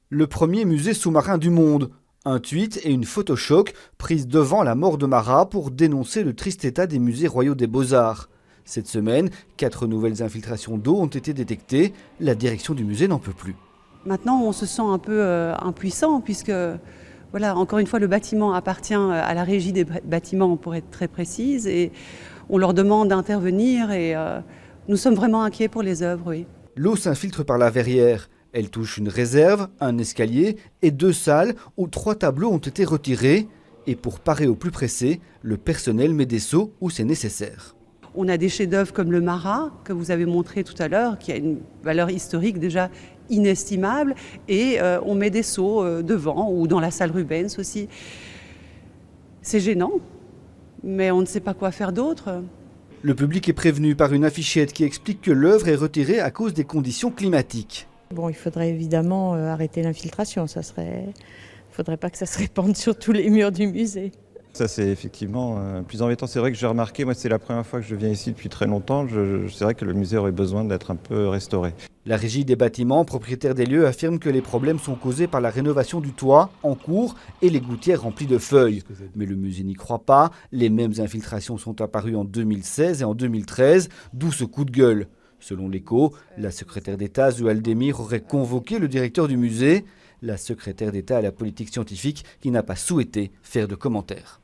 Le premier musée sous-marin du monde. Un tweet et une photo choc prise devant la mort de Marat pour dénoncer le triste état des musées royaux des Beaux-Arts. Cette semaine, 4 nouvelles infiltrations d'eau ont été détectées. La direction du musée n'en peut plus. Maintenant, on se sent un peu impuissant puisque, voilà, encore une fois, le bâtiment appartient à la régie des bâtiments, pour être très précise, et on leur demande d'intervenir et nous sommes vraiment inquiets pour les œuvres, oui. L'eau s'infiltre par la verrière. Elle touche une réserve, un escalier et 2 salles où 3 tableaux ont été retirés. Et pour parer au plus pressé, le personnel met des seaux où c'est nécessaire. On a des chefs-d'œuvre comme le Marat, que vous avez montré tout à l'heure, qui a une valeur historique déjà inestimable, et on met des seaux devant ou dans la salle Rubens aussi. C'est gênant, mais on ne sait pas quoi faire d'autre. Le public est prévenu par une affichette qui explique que l'œuvre est retirée à cause des conditions climatiques. Bon, il faudrait évidemment arrêter l'infiltration, il ne faudrait pas que ça se répande sur tous les murs du musée. Ça, c'est effectivement plus embêtant. C'est vrai que j'ai remarqué, moi c'est la première fois que je viens ici depuis très longtemps, c'est vrai que le musée aurait besoin d'être un peu restauré. La régie des bâtiments, propriétaire des lieux, affirme que les problèmes sont causés par la rénovation du toit en cours et les gouttières remplies de feuilles. Mais le musée n'y croit pas. Les mêmes infiltrations sont apparues en 2016 et en 2013, d'où ce coup de gueule. Selon l'Écho, la secrétaire d'État Zouhal Aldemir aurait convoqué le directeur du musée, la secrétaire d'État à la politique scientifique qui n'a pas souhaité faire de commentaires.